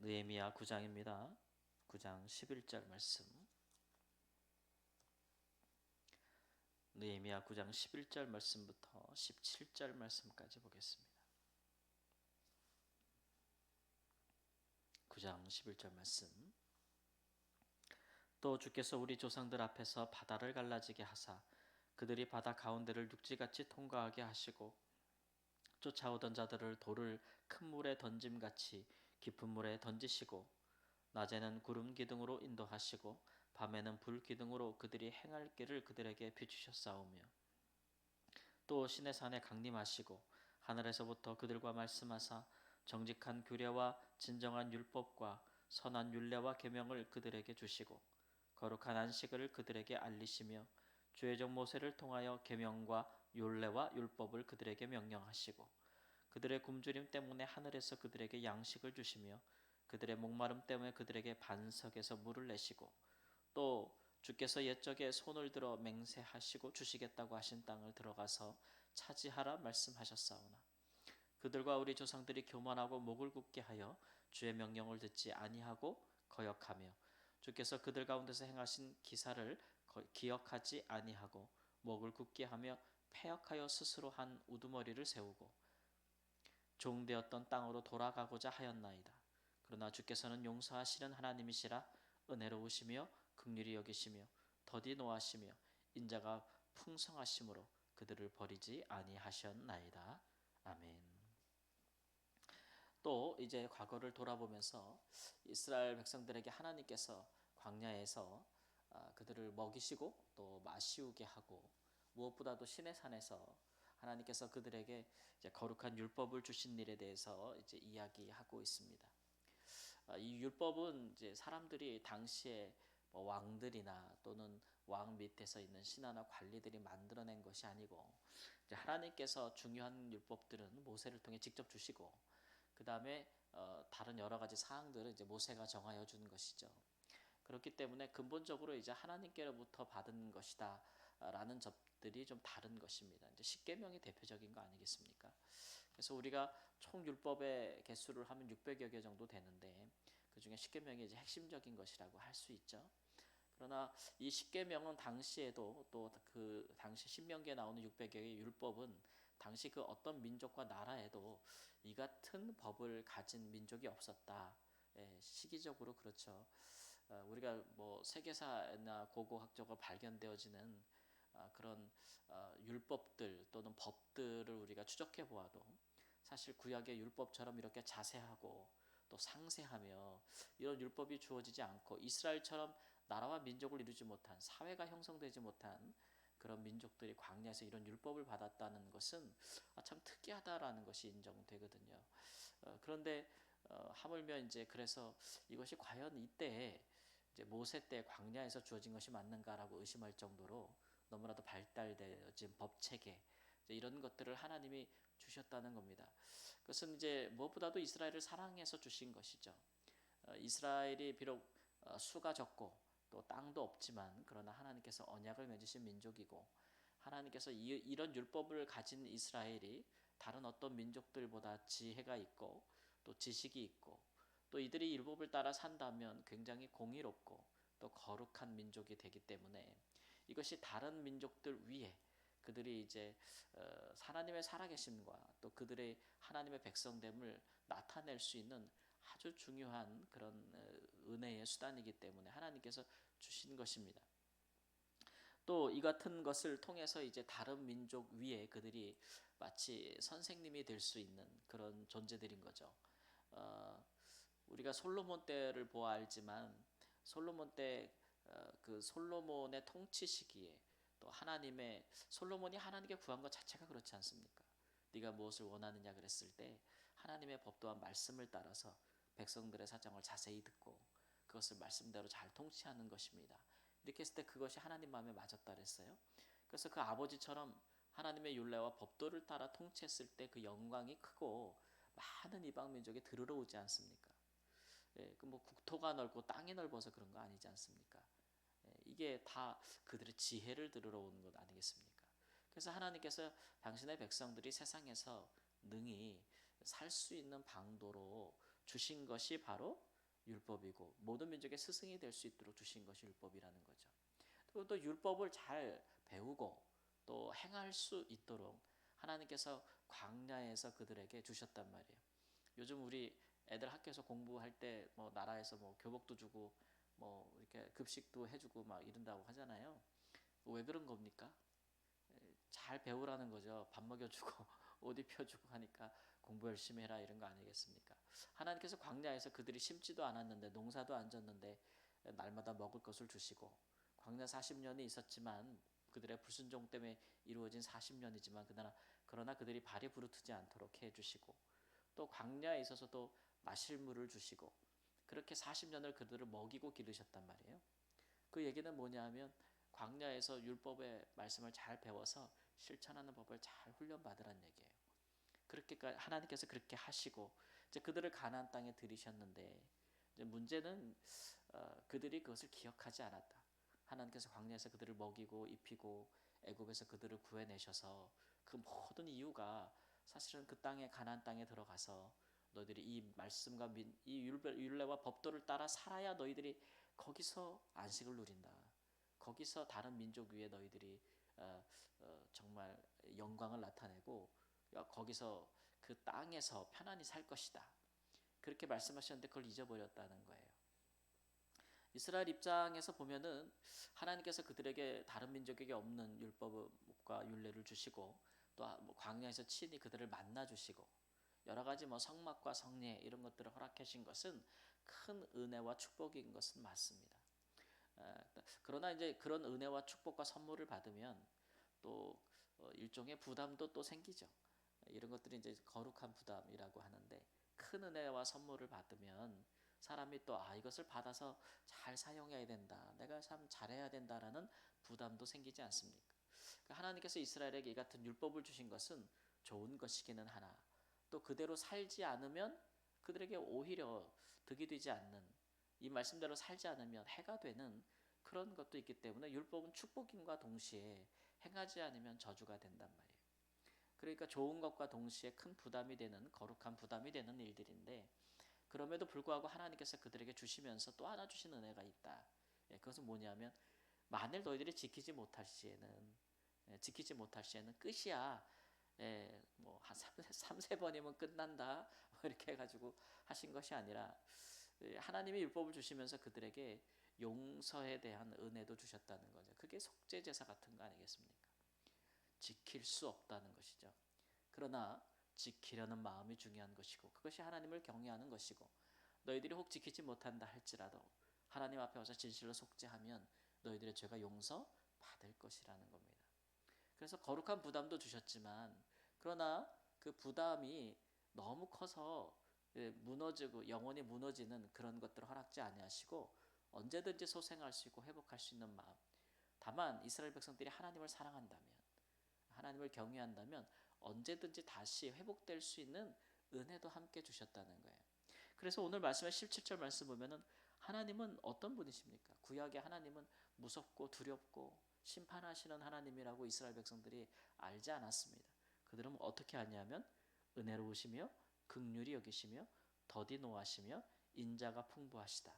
느헤미야 9장입니다. 9장 11절 말씀. 느헤미야 9장 11절 말씀부터 17절 말씀까지 보겠습니다. 9장 11절 말씀. 또 주께서 우리 조상들 앞에서 바다를 갈라지게 하사 그들이 바다 가운데를 육지같이 통과하게 하시고 쫓아오던 자들을 돌을 큰 물에 던짐같이 깊은 물에 던지시고 낮에는 구름 기둥으로 인도하시고 밤에는 불 기둥으로 그들이 행할 길을 그들에게 비추셨사오며 또 시내 산에 강림하시고 하늘에서부터 그들과 말씀하사 정직한 규례와 진정한 율법과 선한 율례와 계명을 그들에게 주시고 거룩한 안식을 그들에게 알리시며 주의종 모세를 통하여 계명과 율례와 율법을 그들에게 명령하시고 그들의 굶주림 때문에 하늘에서 그들에게 양식을 주시며 그들의 목마름 때문에 그들에게 반석에서 물을 내시고 또 주께서 옛적에 손을 들어 맹세하시고 주시겠다고 하신 땅을 들어가서 차지하라 말씀하셨사오나 그들과 우리 조상들이 교만하고 목을 굳게 하여 주의 명령을 듣지 아니하고 거역하며 주께서 그들 가운데서 행하신 기사를 기억하지 아니하고 목을 굳게 하며 패역하여 스스로 한 우두머리를 세우고 종되었던 땅으로 돌아가고자 하였나이다. 그러나 주께서는 용서하시는 하나님이시라 은혜로우시며 긍휼히 여기시며 더디 노하시며 인자가 풍성하심으로 그들을 버리지 아니하셨나이다. 아멘. 또 이제 과거를 돌아보면서 이스라엘 백성들에게 하나님께서 광야에서 그들을 먹이시고 또 마시우게 하고 무엇보다도 시내산에서 하나님께서 그들에게 이제 거룩한 율법을 주신 일에 대해서 이제 이야기하고 있습니다. 이 율법은 이제 사람들이 당시에 뭐 왕들이나 또는 왕 밑에서 있는 신하나 관리들이 만들어낸 것이 아니고 이제 하나님께서 중요한 율법들은 모세를 통해 직접 주시고 그 다음에 다른 여러 가지 사항들은 이제 모세가 정하여 준 것이죠. 그렇기 때문에 근본적으로 이제 하나님께로부터 받은 것이다라는 점들이 좀 다른 것입니다. 이제 십계명이 대표적인 거 아니겠습니까? 그래서 우리가 총 율법의 개수를 하면 600여 개 정도 되는데 그 중에 십계명이 이제 핵심적인 것이라고 할 수 있죠. 그러나 이 십계명은 당시에도 또 그 당시 신명기에 나오는 600여 개의 율법은 당시 그 어떤 민족과 나라에도 이 같은 법을 가진 민족이 없었다. 예, 시기적으로 그렇죠. 우리가 뭐 세계사나 고고학적으로 발견되어지는 그런 율법들 또는 법들을 우리가 추적해 보아도 사실 구약의 율법처럼 이렇게 자세하고 또 상세하며 이런 율법이 주어지지 않고 이스라엘처럼 나라와 민족을 이루지 못한 사회가 형성되지 못한 그런 민족들이 광야에서 이런 율법을 받았다는 것은 참 특이하다라는 것이 인정되거든요. 그런데 하물며 이제 그래서 이것이 과연 이때 이제 모세 때 광야에서 주어진 것이 맞는가라고 의심할 정도로 너무나도 발달되어진 법 체계 이런 것들을 하나님이 주셨다는 겁니다. 그것은 이제 무엇보다도 이스라엘을 사랑해서 주신 것이죠. 이스라엘이 비록 수가 적고 또 땅도 없지만 그러나 하나님께서 언약을 맺으신 민족이고 하나님께서 이런 율법을 가진 이스라엘이 다른 어떤 민족들보다 지혜가 있고 또 지식이 있고 또 이들이 율법을 따라 산다면 굉장히 공의롭고 또 거룩한 민족이 되기 때문에 이것이 다른 민족들 위에 그들이 이제 하나님의 살아계심과 또 그들의 하나님의 백성됨을 나타낼 수 있는 아주 중요한 그런 은혜의 수단이기 때문에 하나님께서 주신 것입니다. 또 이 같은 것을 통해서 이제 다른 민족 위에 그들이 마치 선생님이 될 수 있는 그런 존재들인 거죠. 우리가 솔로몬 때를 보아 알지만 솔로몬 때 그 솔로몬의 통치 시기에 또 하나님의 솔로몬이 하나님께 구한 것 자체가 그렇지 않습니까? 네가 무엇을 원하느냐 그랬을 때 하나님의 법 또한 말씀을 따라서 백성들의 사정을 자세히 듣고 그것을 말씀대로 잘 통치하는 것입니다. 이렇게 했을 때 그것이 하나님 마음에 맞았다 그랬어요. 그래서 그 아버지처럼 하나님의 율례와 법도를 따라 통치했을 때 그 영광이 크고 많은 이방 민족이 들으러 오지 않습니까? 예, 그 뭐 국토가 넓고 땅이 넓어서 그런 거 아니지 않습니까? 예, 이게 다 그들의 지혜를 들으러 오는 것 아니겠습니까? 그래서 하나님께서 당신의 백성들이 세상에서 능히 살 수 있는 방도로 주신 것이 바로 율법이고 모든 민족의 스승이 될 수 있도록 주신 것이 율법이라는 거죠. 그리고 또 율법을 잘 배우고 또 행할 수 있도록 하나님께서 광야에서 그들에게 주셨단 말이에요. 요즘 우리 애들 학교에서 공부할 때 뭐 나라에서 뭐 교복도 주고 뭐 이렇게 급식도 해주고 막 이런다고 하잖아요. 왜 그런 겁니까? 잘 배우라는 거죠. 밥 먹여주고 옷 입혀주고 하니까 공부 열심히 해라 이런 거 아니겠습니까? 하나님께서 광야에서 그들이 심지도 않았는데 농사도 안 졌는데 날마다 먹을 것을 주시고 광야 40년이 있었지만 그들의 불순종 때문에 이루어진 40년이지만 그러나 그들이 발이 부르트지 않도록 해주시고 또 광야에 있어서도 마실 물을 주시고 그렇게 40년을 그들을 먹이고 기르셨단 말이에요. 그 얘기는 뭐냐 하면 광야에서 율법의 말씀을 잘 배워서 실천하는 법을 잘 훈련받으란 얘기예요. 그렇게 하나님께서 그렇게 하시고 이제 그들을 가나안 땅에 들이셨는데 이제 문제는 그들이 그것을 기억하지 않았다. 하나님께서 광야에서 그들을 먹이고 입히고 애굽에서 그들을 구해내셔서 그 모든 이유가 사실은 그 땅에 가나안 땅에 들어가서 너희들이 이 말씀과 이 율례와 법도를 따라 살아야 너희들이 거기서 안식을 누린다. 거기서 다른 민족 위에 너희들이 정말 영광을 나타내고 거기서 그 땅에서 편안히 살 것이다. 그렇게 말씀하셨는데 그걸 잊어버렸다는 거예요. 이스라엘 입장에서 보면은 하나님께서 그들에게 다른 민족에게 없는 율법과 율례를 주시고 또 광야에서 친히 그들을 만나 주시고 여러 가지 뭐 성막과 성례 이런 것들을 허락하신 것은 큰 은혜와 축복인 것은 맞습니다. 그러나 이제 그런 은혜와 축복과 선물을 받으면 또 일종의 부담도 또 생기죠. 이런 것들이 이제 거룩한 부담이라고 하는데 큰 은혜와 선물을 받으면 사람이 또 이것을 받아서 잘 사용해야 된다. 내가 참 잘해야 된다라는 부담도 생기지 않습니까? 하나님께서 이스라엘에게 이 같은 율법을 주신 것은 좋은 것이기는 하나 또 그대로 살지 않으면 그들에게 오히려 득이 되지 않는 이 말씀대로 살지 않으면 해가 되는 그런 것도 있기 때문에 율법은 축복임과 동시에 행하지 않으면 저주가 된단 말이에요. 그러니까 좋은 것과 동시에 큰 부담이 되는 거룩한 부담이 되는 일들인데 그럼에도 불구하고 하나님께서 그들에게 주시면서 또 하나 주신 은혜가 있다. 그것은 뭐냐면 만일 너희들이 지키지 못할 시에는 끝이야. 뭐한 3-4번이면 끝난다. 뭐 이렇게 해가지고 하신 것이 아니라 하나님이 율법을 주시면서 그들에게 용서에 대한 은혜도 주셨다는 거죠. 그게 속죄 제사 같은 거 아니겠습니까? 지킬 수 없다는 것이죠. 그러나 지키려는 마음이 중요한 것이고 그것이 하나님을 경외하는 것이고 너희들이 혹 지키지 못한다 할지라도 하나님 앞에 와서 진실로 속죄하면 너희들의 죄가 용서받을 것이라는 겁니다. 그래서 거룩한 부담도 주셨지만 그러나 그 부담이 너무 커서 무너지고 영혼이 무너지는 그런 것들을 허락지 아니하시고 언제든지 소생할 수 있고 회복할 수 있는 마음. 다만 이스라엘 백성들이 하나님을 사랑한다면 하나님을 경외한다면 언제든지 다시 회복될 수 있는 은혜도 함께 주셨다는 거예요. 그래서 오늘 말씀의 17절 말씀 보면은 하나님은 어떤 분이십니까? 구약의 하나님은 무섭고 두렵고 심판하시는 하나님이라고 이스라엘 백성들이 알지 않았습니다. 그들은 어떻게 아냐면 은혜로우시며 긍휼히 여기시며 더디 노하시며 인자가 풍부하시다.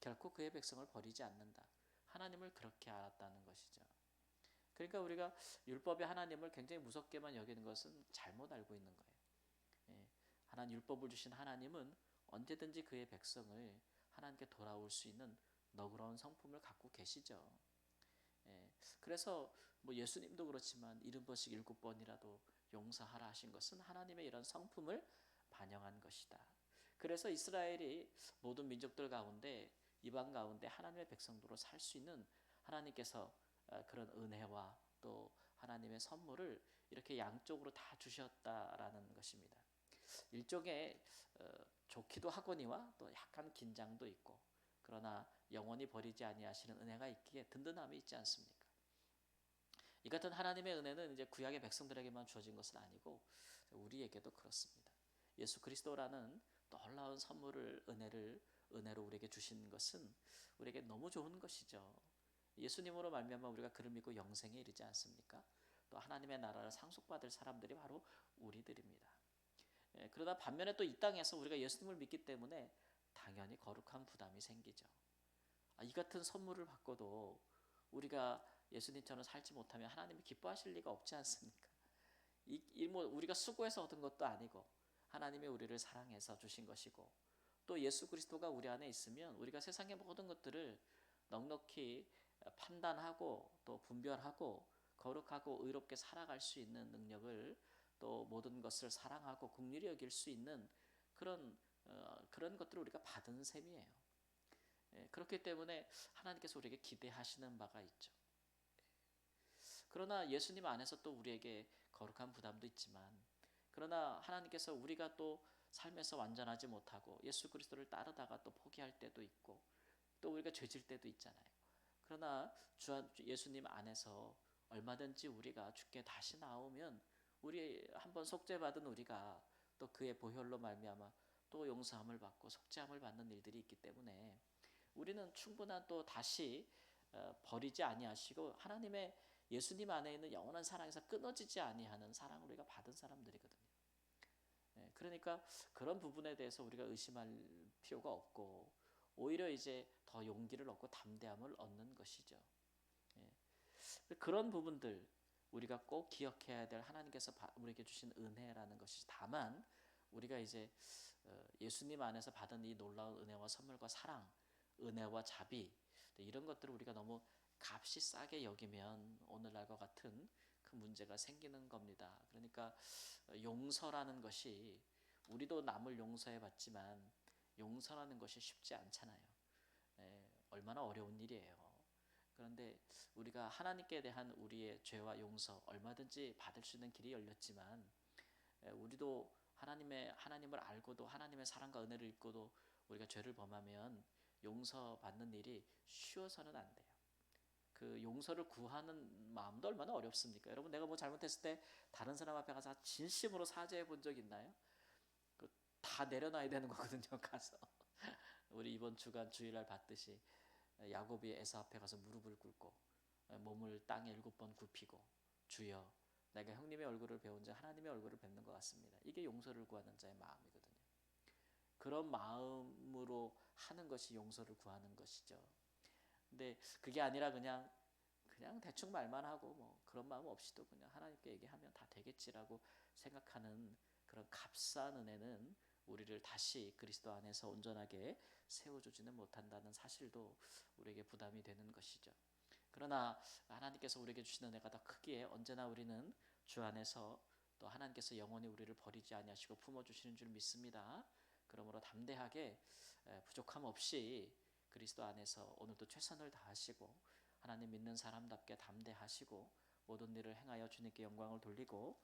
결코 그의 백성을 버리지 않는다. 하나님을 그렇게 알았다는 것이죠. 그러니까 우리가 율법의 하나님을 굉장히 무섭게만 여기는 것은 잘못 알고 있는 거예요. 하나님 율법을 주신 하나님은 언제든지 그의 백성을 하나님께 돌아올 수 있는 너그러운 성품을 갖고 계시죠. 그래서 뭐 예수님도 그렇지만 70번씩 7번이라도 용서하라 하신 것은 하나님의 이런 성품을 반영한 것이다. 그래서 이스라엘이 모든 민족들 가운데 이방 가운데 하나님의 백성도로 살 수 있는 하나님께서 그런 은혜와 또 하나님의 선물을 이렇게 양쪽으로 다 주셨다라는 것입니다. 일종의 좋기도 하거니와 또 약간 긴장도 있고 그러나 영원히 버리지 아니하시는 은혜가 있기에 든든함이 있지 않습니까? 이 같은 하나님의 은혜는 이제 구약의 백성들에게만 주어진 것은 아니고 우리에게도 그렇습니다. 예수 그리스도라는 놀라운 선물을 은혜로 우리에게 주신 것은 우리에게 너무 좋은 것이죠. 예수님으로 말미암아 우리가 그를 믿고 영생에 이르지 않습니까? 또 하나님의 나라를 상속받을 사람들이 바로 우리들입니다. 그러다 반면에 또 이 땅에서 우리가 예수님을 믿기 때문에 당연히 거룩한 부담이 생기죠. 이 같은 선물을 받고도 우리가 예수님처럼 살지 못하면 하나님이 기뻐하실 리가 없지 않습니까? 뭐 우리가 수고해서 얻은 것도 아니고 하나님이 우리를 사랑해서 주신 것이고, 또 예수 그리스도가 우리 안에 있으면 우리가 세상의 모든 것들을 넉넉히 판단하고 또 분별하고 거룩하고 의롭게 살아갈 수 있는 능력을, 또 모든 것을 사랑하고 긍휼히 여길 수 있는 그런 것들을 우리가 받은 셈이에요. 그렇기 때문에 하나님께서 우리에게 기대하시는 바가 있죠. 그러나 예수님 안에서 또 우리에게 거룩한 부담도 있지만, 그러나 하나님께서 우리가 또 삶에서 완전하지 못하고 예수 그리스도를 따르다가 또 포기할 때도 있고, 또 우리가 죄질 때도 있잖아요. 그러나 예수님 안에서 얼마든지 우리가 주께 다시 나오면, 우리 한번 속죄받은 우리가 또 그의 보혈로 말미암아 또 용서함을 받고 속죄함을 받는 일들이 있기 때문에 우리는 충분한 또 다시 버리지 아니하시고 하나님의 예수님 안에 있는 영원한 사랑에서 끊어지지 아니하는 사랑을 우리가 받은 사람들이거든요. 그러니까 그런 부분에 대해서 우리가 의심할 필요가 없고, 오히려 이제 더 용기를 얻고 담대함을 얻는 것이죠. 그런 부분들 우리가 꼭 기억해야 될 하나님께서 우리에게 주신 은혜라는 것이, 다만 우리가 이제 예수님 안에서 받은 이 놀라운 은혜와 선물과 사랑, 은혜와 자비, 이런 것들을 우리가 너무 값이 싸게 여기면 오늘날과 같은 그 문제가 생기는 겁니다. 그러니까 용서라는 것이, 우리도 남을 용서해 봤지만 용서라는 것이 쉽지 않잖아요. 얼마나 어려운 일이에요. 그런데 우리가 하나님께 대한 우리의 죄와 용서 얼마든지 받을 수 있는 길이 열렸지만, 우리도 하나님을 알고도 하나님의 사랑과 은혜를 잊고도 우리가 죄를 범하면 용서받는 일이 쉬워서는 안 돼요. 그 용서를 구하는 마음도 얼마나 어렵습니까? 여러분, 내가 뭐 잘못했을 때 다른 사람 앞에 가서 진심으로 사죄해 본 적 있나요? 다 내려놔야 되는 거거든요. 가서 우리 이번 주간 주일날 봤듯이 야곱이 에사 앞에 가서 무릎을 꿇고 몸을 땅에 7번 굽히고, 주여 내가 형님의 얼굴을 배운 자 하나님의 얼굴을 뵙는 것 같습니다. 이게 용서를 구하는 자의 마음이거든요. 그런 마음으로 하는 것이 용서를 구하는 것이죠. 근데 그게 아니라 그냥 대충 말만 하고 뭐 그런 마음 없이도 그냥 하나님께 얘기하면 다 되겠지라고 생각하는 그런 값싼 은혜는 우리를 다시 그리스도 안에서 온전하게 세워주지는 못한다는 사실도 우리에게 부담이 되는 것이죠. 그러나 하나님께서 우리에게 주시는 은혜가 더 크기에 언제나 우리는 주 안에서 또 하나님께서 영원히 우리를 버리지 아니하시고 품어주시는 줄 믿습니다. 그러므로 담대하게 부족함 없이 그리스도 안에서 오늘도 최선을 다하시고 하나님 믿는 사람답게 담대하시고 모든 일을 행하여 주님께 영광을 돌리고,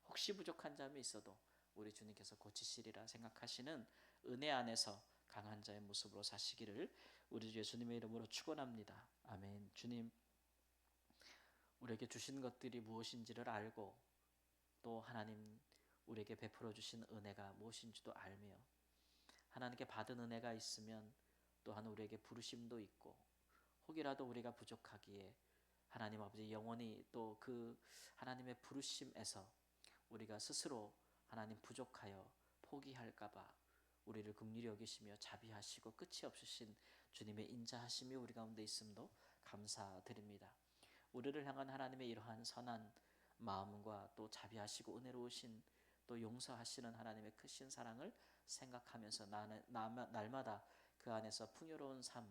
혹시 부족한 점이 있어도 우리 주님께서 고치시리라 생각하시는 은혜 안에서 강한 자의 모습으로 사시기를 우리 주 예수님의 이름으로 축원합니다. 아멘. 주님, 우리에게 주신 것들이 무엇인지를 알고, 또 하나님 우리에게 베풀어 주신 은혜가 무엇인지도 알며, 하나님께 받은 은혜가 있으면 또한 우리에게 부르심도 있고, 혹이라도 우리가 부족하기에 하나님 아버지 영원히 또 그 하나님의 부르심에서 우리가 스스로 하나님 부족하여 포기할까봐 우리를 긍휼히 여기시며 자비하시고 끝이 없으신 주님의 인자하심이 우리 가운데 있음도 감사드립니다. 우리를 향한 하나님의 이러한 선한 마음과 또 자비하시고 은혜로우신 또 용서하시는 하나님의 크신 사랑을 생각하면서 날마다 그 안에서 풍요로운 삶,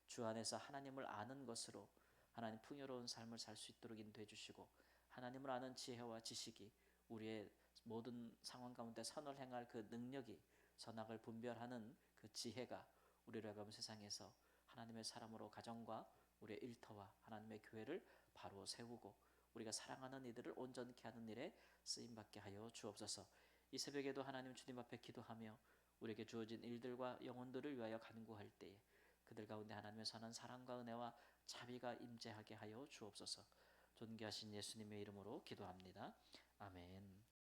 주 안에서 하나님을 아는 것으로 하나님 풍요로운 삶을 살 수 있도록 인도해 주시고, 하나님을 아는 지혜와 지식이 우리의 모든 상황 가운데 선을 행할 그 능력이, 선악을 분별하는 그 지혜가 우리를 가면 세상에서 하나님의 사람으로 가정과 우리의 일터와 하나님의 교회를 바로 세우고 우리가 사랑하는 이들을 온전케 하는 일에 쓰임받게 하여 주옵소서. 이 새벽에도 하나님 주님 앞에 기도하며 우리에게 주어진 일들과 영혼들을 위하여 간구할 때에 그들 가운데 하나님의 선한 사랑과 은혜와 자비가 임재하게 하여 주옵소서. 존귀하신 예수님의 이름으로 기도합니다. 아멘.